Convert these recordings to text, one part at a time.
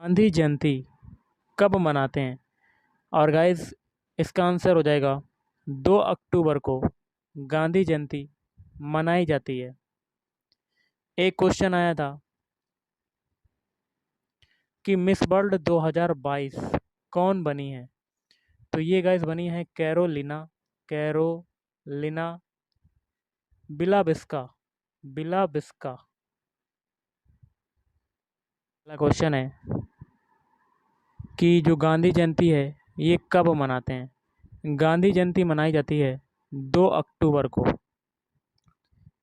गांधी जयंती कब मनाते हैं? और गाइस, इसका आंसर हो जाएगा 2 अक्टूबर को गांधी जयंती मनाई जाती है। एक क्वेश्चन आया था कि मिस वर्ल्ड 2022 कौन बनी है? तो ये गाइस बनी है कैरोलिना बिलाविस्का। बिलाविस्का। अगला क्वेश्चन है कि जो गांधी जयंती है ये कब मनाते हैं? गांधी जयंती मनाई जाती है 2 अक्टूबर को।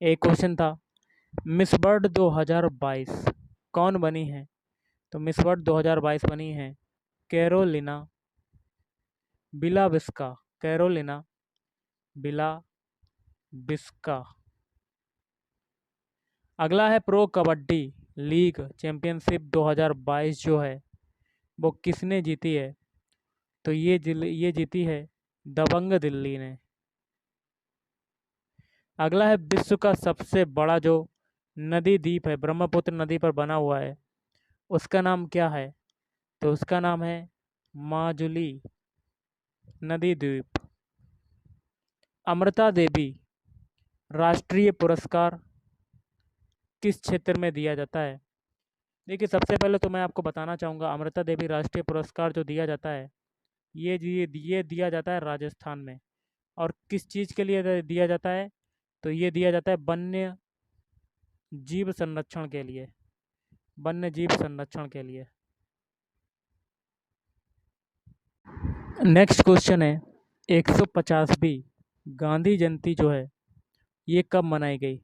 एक क्वेश्चन था मिस वर्ल्ड 2022 कौन बनी है? तो मिस वर्ल्ड 2022 बनी है कैरोलिना बिलाविस्का। कैरोलिना बिलाविस्का। अगला है प्रो कबड्डी लीग चैंपियनशिप 2022 जो है वो किसने जीती है? तो ये जीती है दबंग दिल्ली ने। अगला है विश्व का सबसे बड़ा जो नदी द्वीप है, ब्रह्मपुत्र नदी पर बना हुआ है, उसका नाम क्या है? तो उसका नाम है माजुली नदी द्वीप। अमृता देवी राष्ट्रीय पुरस्कार किस क्षेत्र में दिया जाता है? देखिए, सबसे पहले तो मैं आपको बताना चाहूँगा अमृता देवी राष्ट्रीय पुरस्कार जो दिया जाता है ये दिया जाता है राजस्थान में। और किस चीज़ के लिए दिया जाता है? तो ये दिया जाता है वन्य जीव संरक्षण के लिए। वन्य जीव संरक्षण के लिए। नेक्स्ट क्वेश्चन है 150वीं गांधी जयंती जो है ये कब मनाई गई?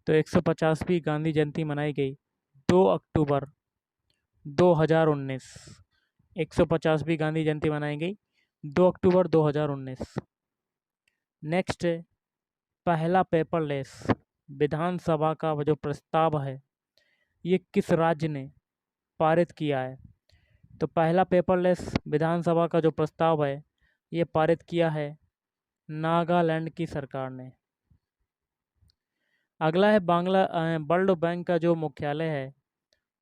तो 150वीं गांधी जयंती मनाई गई 2 अक्टूबर 2019। 150वीं गांधी जयंती मनाई गई 2 अक्टूबर 2019। नेक्स्ट है पहला पेपरलेस विधानसभा का जो प्रस्ताव है ये किस राज्य ने पारित किया है? तो पहला पेपरलेस विधानसभा का जो प्रस्ताव है ये पारित किया है नागालैंड की सरकार ने। अगला है वर्ल्ड बैंक का जो मुख्यालय है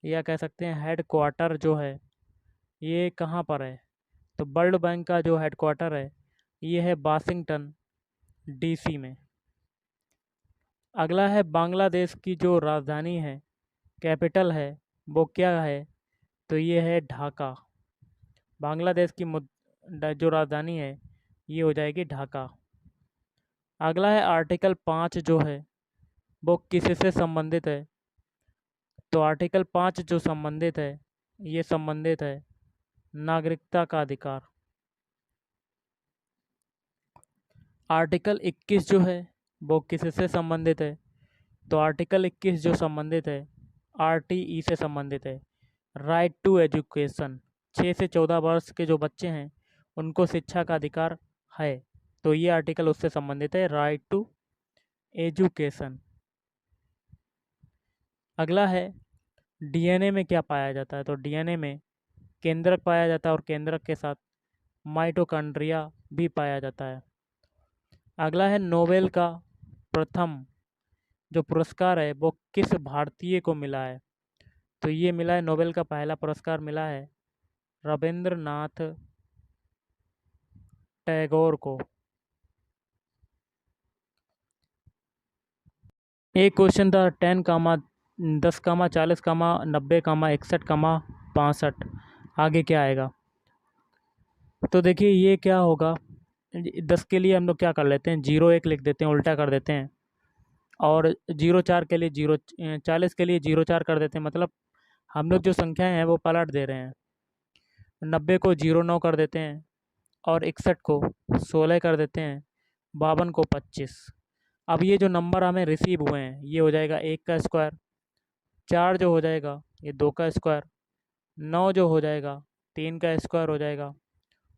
या कह सकते हैं हेड क्वार्टर जो है ये कहाँ पर है? तो वर्ल्ड बैंक का जो हेड क्वार्टर है ये है वाशिंगटन डीसी में। अगला है बांग्लादेश की जो राजधानी है, कैपिटल है, वो क्या है? तो ये है ढाका। बांग्लादेश की जो राजधानी है ये हो जाएगी ढाका। अगला है आर्टिकल 5 जो है वो किससे संबंधित है? तो आर्टिकल 5 जो संबंधित है ये संबंधित है नागरिकता का अधिकार। आर्टिकल 21 जो है वो किससे संबंधित है? तो आर्टिकल 21 जो संबंधित है आरटीई से संबंधित है, राइट टू एजुकेशन। 6 से 14 वर्ष के जो बच्चे हैं उनको शिक्षा का अधिकार है, तो ये आर्टिकल उससे संबंधित है, राइट टू एजुकेशन। अगला है डीएनए में क्या पाया जाता है? तो डीएनए में केंद्रक पाया जाता है और केंद्रक के साथ माइटोकॉन्ड्रिया भी पाया जाता है। अगला है नोबेल का प्रथम जो पुरस्कार है वो किस भारतीय को मिला है? तो ये मिला है, नोबेल का पहला पुरस्कार मिला है रविंद्रनाथ टैगोर को। एक क्वेश्चन था 10 कामा 10 कामा 40 कामा 90 कामा 61 कामा 65, आगे क्या आएगा? तो देखिए ये क्या होगा, 10 के लिए हम लोग क्या कर लेते हैं, 0 1 लिख देते हैं, उल्टा कर देते हैं। और 0 4 के लिए 40 के लिए 0 4 कर देते हैं, मतलब हम लोग जो संख्याएं हैं वो पलट दे रहे हैं। 90 को 0 9 कर देते हैं और 61 को 16 कर देते हैं, 52 को 25। अब ये जो नंबर हमें रिसीव हुए हैं ये हो जाएगा 1 का स्क्वायर, 4 जो हो जाएगा ये 2 का स्क्वायर, 9 जो हो जाएगा 3 का स्क्वायर हो जाएगा,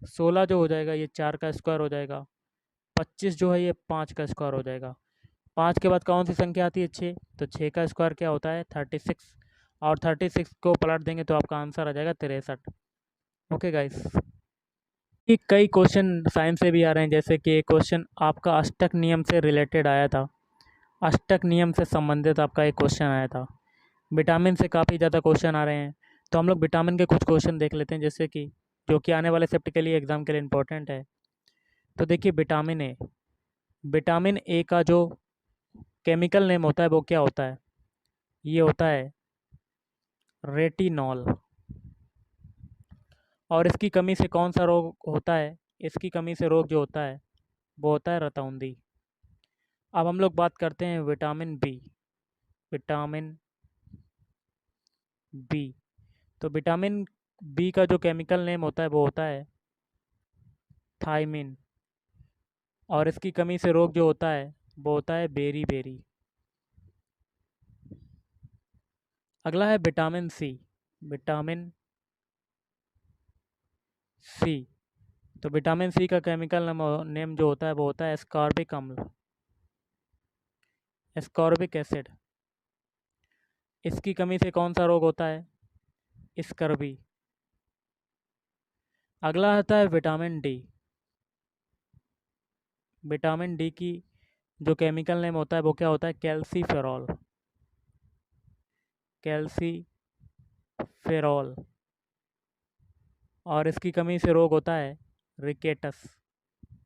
16 जो हो जाएगा ये 4 का स्क्वायर हो जाएगा, 25 जो है ये 5 का स्क्वायर हो जाएगा। 5 के बाद कौन सी संख्या आती है? 6। तो 6 का स्क्वायर क्या होता है? 36। और 36 को पलट देंगे तो आपका आंसर आ जाएगा 63। ओके गाइस, ये कई क्वेश्चन साइंस से भी आ रहे हैं, जैसे कि एक क्वेश्चन आपका अष्टक नियम से रिलेटेड आया था, अष्टक नियम से संबंधित आपका एक क्वेश्चन आया था। विटामिन से काफ़ी ज़्यादा क्वेश्चन आ रहे हैं, तो हम लोग विटामिन के कुछ क्वेश्चन देख लेते हैं, जैसे कि जो कि आने वाले शिफ्ट के लिए एग्ज़ाम के लिए इम्पोर्टेंट है। तो देखिए विटामिन ए का जो केमिकल नेम होता है वो क्या होता है? ये होता है रेटिनॉल। और इसकी कमी से कौन सा रोग होता है? इसकी कमी से रोग जो होता है वो होता है रतौंधी। अब हम लोग बात करते हैं विटामिन बी। विटामिन बी, तो विटामिन बी का जो केमिकल नेम होता है वो होता है थायमिन। और इसकी कमी से रोग जो होता है वो होता है बेरी बेरी। अगला है विटामिन सी। विटामिन सी, तो विटामिन सी का केमिकल नेम जो होता है वो होता है एस्कॉर्बिक अम्ल, एस्कॉर्बिक एसिड। इसकी कमी से कौन सा रोग होता है? स्कर्वी। अगला आता है विटामिन डी। विटामिन डी की जो केमिकल नेम होता है वो क्या होता है? Calciferol, calciferol. और इसकी कमी से रोग होता है रिकेटस।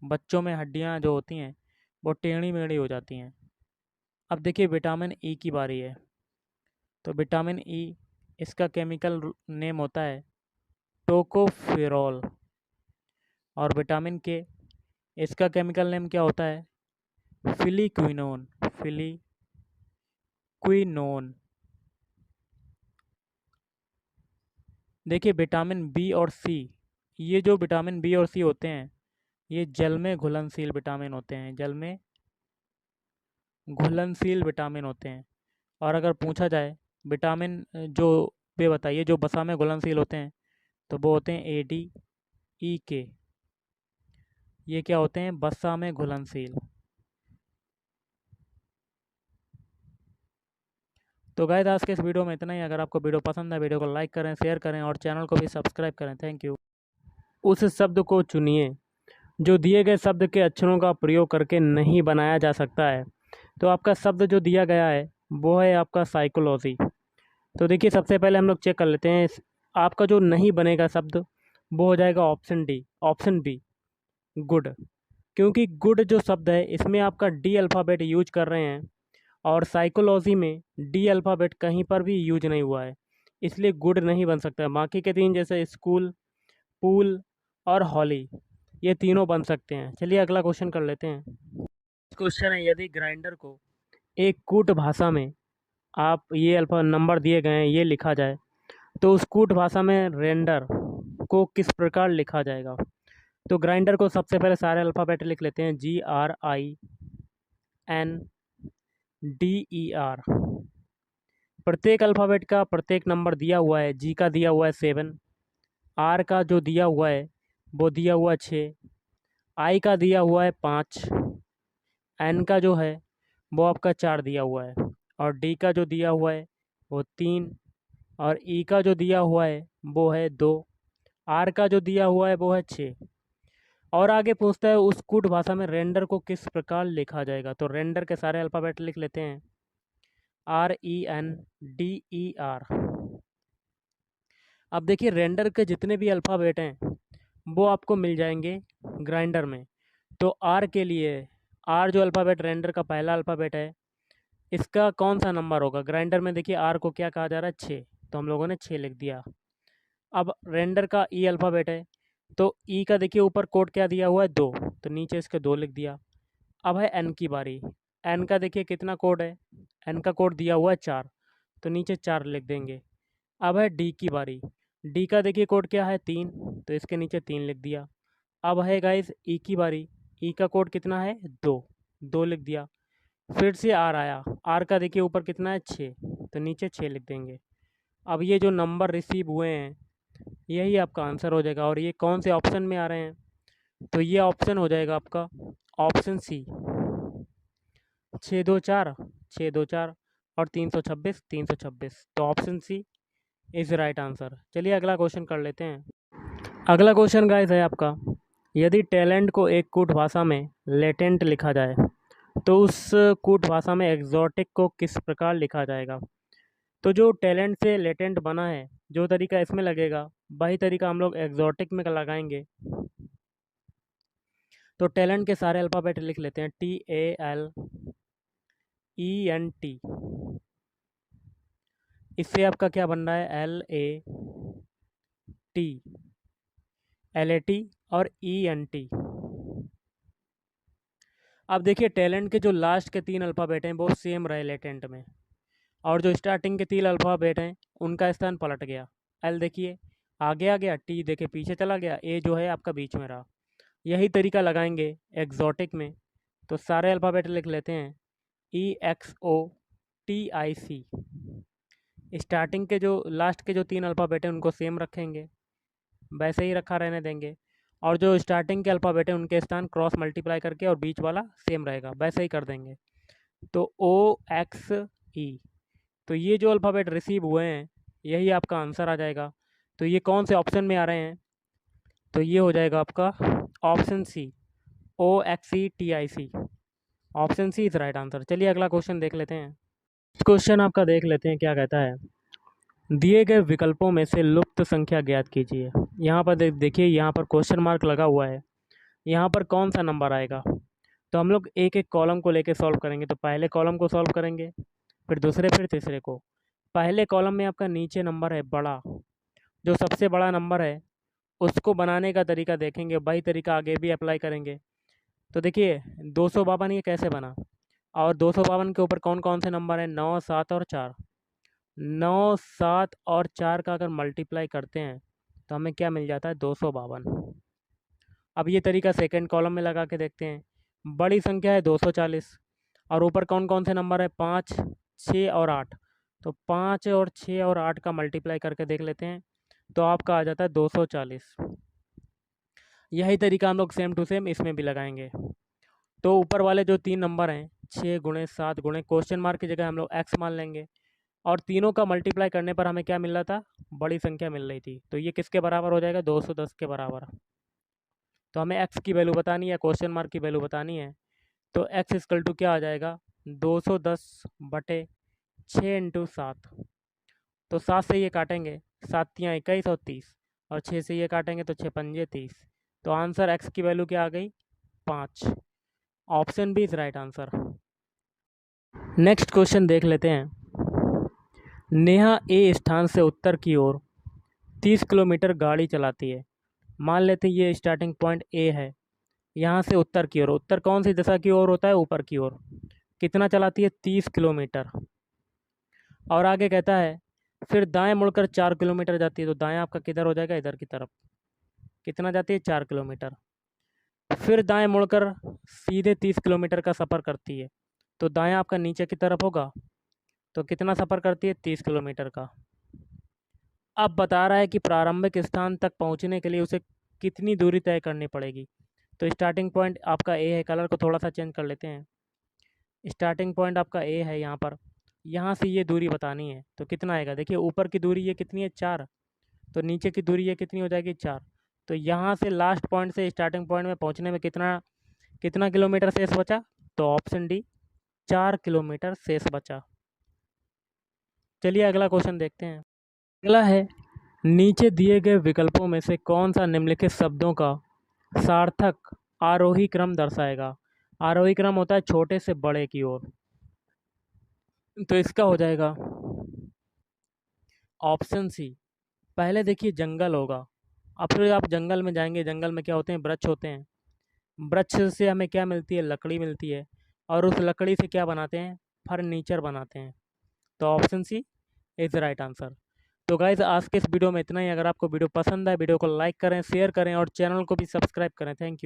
बच्चों में हड्डियां जो होती हैं वो टेढ़ी मेढ़ी हो जाती हैं। अब देखिए विटामिन ई की बारी है। तो विटामिन ई, इसका केमिकल नेम होता है टोकोफेरॉल। और विटामिन के, इसका केमिकल नेम क्या होता है? फिलिक्विनोन, फिलिक्विनोन। देखिए विटामिन बी और सी, ये जो विटामिन बी और सी होते हैं ये जल में घुलनशील विटामिन होते हैं, जल में घुलनशील विटामिन होते हैं। और अगर पूछा जाए विटामिन जो वे बताइए जो बसा में घुलनशील होते हैं, तो वो होते हैं ए डी ई के। ये क्या होते हैं? बसा में घुलनशील। तो गाइस आज के इस वीडियो में इतना ही। अगर आपको वीडियो पसंद है, वीडियो को लाइक करें, शेयर करें और चैनल को भी सब्सक्राइब करें। Thank you. उस शब्द को चुनिए जो दिए गए शब्द के अक्षरों का प्रयोग करके नहीं बनाया जा सकता है। तो आपका शब्द जो दिया गया है वो है आपका साइकोलॉजी। तो देखिए सबसे पहले हम लोग चेक कर लेते हैं आपका जो नहीं बनेगा शब्द वो हो जाएगा option D, option B, good. क्योंकि गुड जो शब्द है इसमें आपका डी अल्फ़ाबेट यूज कर रहे हैं और साइकोलॉजी में डी अल्फ़ाबेट कहीं पर भी यूज नहीं हुआ है, इसलिए गुड नहीं बन सकता है। बाकी के तीन जैसे स्कूल, पूल और हॉली, ये तीनों बन सकते हैं। चलिए अगला क्वेश्चन कर लेते हैं। क्वेश्चन है, यदि ग्राइंडर को एक कूट भाषा में आप ये अल्फा नंबर दिए गए हैं ये लिखा जाए तो उस कूट भाषा में रेंडर को किस प्रकार लिखा जाएगा? तो ग्राइंडर को सबसे पहले सारे अल्फ़ाबेट लिख लेते हैं, GRINDER। प्रत्येक अल्फ़ाबेट का प्रत्येक नंबर दिया हुआ है। जी का दिया हुआ है 7, आर का जो दिया हुआ है वो दिया हुआ है 6, आई का दिया हुआ है 5, एन का जो है वो आपका 4 दिया हुआ है, और डी का जो दिया हुआ है वो 3, और ई का जो दिया हुआ है वो है 2, आर का जो दिया हुआ है वो है 6। और आगे पूछता है उस कूट भाषा में रेंडर को किस प्रकार लिखा जाएगा? तो रेंडर के सारे अल्फ़ाबेट लिख लेते हैं, RENDER। अब देखिए रेंडर के जितने भी अल्फ़ाबेट हैं वो आपको मिल जाएंगे ग्राइंडर में। तो आर के लिए, आर जो अल्फ़ाबेट रेंडर का पहला अल्फ़ाबेट है, इसका कौन सा नंबर होगा? ग्राइंडर में देखिए आर को क्या कहा जा रहा है? 6, तो हम लोगों ने 6 लिख दिया। अब रेंडर का ई अल्फ़ाबेट है, तो ई का देखिए ऊपर कोड क्या दिया हुआ है? 2, तो नीचे इसके 2 लिख दिया। अब है एन की बारी। एन का देखिए कितना कोड है? एन का कोड दिया हुआ है 4, तो नीचे 4 लिख देंगे। अब है डी की बारी। डी का देखिए कोड क्या है? 3, तो इसके नीचे 3 लिख दिया। अब है गाइस ई की बारी। ई का कोड कितना है? 2, 2 लिख दिया। फिर से आर आया। आर का देखिए ऊपर कितना है? 6, तो नीचे 6 लिख देंगे। अब ये जो नंबर रिसीव हुए हैं यही आपका आंसर हो जाएगा। और ये कौन से ऑप्शन में आ रहे हैं? तो ये ऑप्शन हो जाएगा आपका ऑप्शन सी, 624, 624 और 326, 326। तो option C is right answer. चलिए अगला क्वेश्चन कर लेते हैं। अगला क्वेश्चन गाइस है आपका, यदि टैलेंट को एक कूट भाषा में लेटेंट लिखा जाए तो उस कूट भाषा में एग्जॉटिक को किस प्रकार लिखा जाएगा? तो जो टैलेंट से लेटेंट बना है, जो तरीका इसमें लगेगा वही तरीका हम लोग एग्जॉटिक में लगाएंगे। तो टैलेंट के सारे अल्फ़ाबेट लिख लेते हैं, TALENT। इससे आपका क्या बन रहा है, LAT और ENT। अब देखिए टैलेंट के जो लास्ट के 3 अल्फ़ाबेट हैं वो सेम रहे लेटेंट में, और जो स्टार्टिंग के 3 अल्फ़ाबेट हैं उनका स्थान पलट गया। L देखिए आगे आ गया, T देखिए पीछे चला गया, A जो है आपका बीच में रहा। यही तरीका लगाएंगे एग्जॉटिक में। तो सारे अल्फ़ाबेट लिख लेते हैं, EXOTIC। स्टार्टिंग के जो लास्ट के जो 3 अल्फ़ाबेट हैं उनको सेम रखेंगे, वैसे ही रखा रहने देंगे, और जो स्टार्टिंग के अल्फ़ाबेट हैं उनके स्थान क्रॉस मल्टीप्लाई करके और बीच वाला सेम रहेगा, वैसे ही कर देंगे। तो OXE, तो ये जो अल्फ़ाबेट रिसीव हुए हैं यही आपका आंसर आ जाएगा। तो ये कौन से ऑप्शन में आ रहे हैं, तो ये हो जाएगा आपका option C, OXETIC। Option C is right answer. चलिए अगला क्वेश्चन देख लेते हैं। क्वेश्चन आपका देख लेते हैं क्या कहता है। दिए गए विकल्पों में से लुप्त संख्या ज्ञात कीजिए। यहाँ पर देखिए यहाँ पर क्वेश्चन मार्क लगा हुआ है, यहाँ पर कौन सा नंबर आएगा। तो हम लोग एक एक कॉलम को लेके सॉल्व करेंगे। तो पहले कॉलम को सॉल्व करेंगे, फिर दूसरे, फिर तीसरे को। पहले कॉलम में आपका नीचे नंबर है बड़ा, जो सबसे बड़ा नंबर है उसको बनाने का तरीका देखेंगे, वही तरीका आगे भी अप्लाई करेंगे। तो देखिए 252 ये कैसे बना, और 252 के ऊपर कौन कौन से नंबर हैं, 9, 7 और 4। 9, 7 और 4 का अगर मल्टीप्लाई करते हैं तो हमें क्या मिल जाता है, 252। अब ये तरीका सेकंड कॉलम में लगा के देखते हैं। बड़ी संख्या है 240, और ऊपर कौन कौन से नंबर है, 5, 6 और 8। तो 5 और 6 और 8 का मल्टीप्लाई करके देख लेते हैं, तो आपका आ जाता है 240। यही तरीका हम लोग सेम टू सेम इसमें भी लगाएंगे। तो ऊपर वाले जो 3 नंबर हैं, 6 गुणे 7 गुणे क्वेश्चन मार्क की जगह हम लोग x मान लेंगे, और तीनों का मल्टीप्लाई करने पर हमें क्या मिल रहा था, बड़ी संख्या मिल रही थी। तो ये किसके बराबर हो जाएगा, 210 के बराबर। तो हमें x की वैल्यू बतानी है, क्वेश्चन मार्क की वैल्यू बतानी है। तो x इक्वल टू क्या आ जाएगा, 210/6 × 7। तो 7 से ये काटेंगे, 7 × 21 और 30, और 6 से ये काटेंगे तो 6 × 5 = 30। तो आंसर x की वैल्यू क्या आ गई, 5। Option B is right answer. Next question देख लेते हैं। नेहा ए स्थान से उत्तर की ओर 30 किलोमीटर गाड़ी चलाती है। मान लेते हैं ये स्टार्टिंग पॉइंट ए है, यहाँ से उत्तर की ओर, उत्तर कौन सी दिशा की ओर होता है, ऊपर की ओर। कितना चलाती है, 30 किलोमीटर। और आगे कहता है फिर दाएं मुड़कर 4 किलोमीटर जाती है। तो दाएं आपका किधर हो जाएगा, इधर की तरफ। कितना जाती है, 4 किलोमीटर। फिर दाएं मुड़कर सीधे 30 किलोमीटर का सफ़र करती है। तो दाएं आपका नीचे की तरफ होगा। तो कितना सफ़र करती है, 30 किलोमीटर का। अब बता रहा है कि प्रारंभिक स्थान तक पहुंचने के लिए उसे कितनी दूरी तय करनी पड़ेगी। तो स्टार्टिंग पॉइंट आपका ए है, कलर को थोड़ा सा चेंज कर लेते हैं। स्टार्टिंग पॉइंट आपका ए है यहाँ पर, यहाँ से ये दूरी बतानी है। तो कितना आएगा, देखिए ऊपर की दूरी ये कितनी है, 4। तो नीचे की दूरी ये कितनी हो जाएगी, 4। तो यहाँ से लास्ट पॉइंट से स्टार्टिंग पॉइंट में पहुँचने में कितना कितना किलोमीटर शेष बचा। तो ऑप्शन डी, 4 किलोमीटर शेष बचा। चलिए अगला क्वेश्चन देखते हैं। अगला है, नीचे दिए गए विकल्पों में से कौन सा निम्नलिखित शब्दों का सार्थक आरोही क्रम दर्शाएगा। आरोही क्रम होता है छोटे से बड़े की ओर। तो इसका हो जाएगा ऑप्शन सी। पहले देखिए जंगल होगा, अब फिर आप जंगल में जाएंगे, जंगल में क्या होते हैं, वृक्ष होते हैं। वृक्ष से हमें क्या मिलती है, लकड़ी मिलती है, और उस लकड़ी से क्या बनाते हैं, फर्नीचर बनाते हैं। तो option C is right answer. तो गाइज़ आज के इस वीडियो में इतना ही। अगर आपको वीडियो पसंद है, वीडियो को लाइक करें, शेयर करें और चैनल को भी सब्सक्राइब करें। Thank you.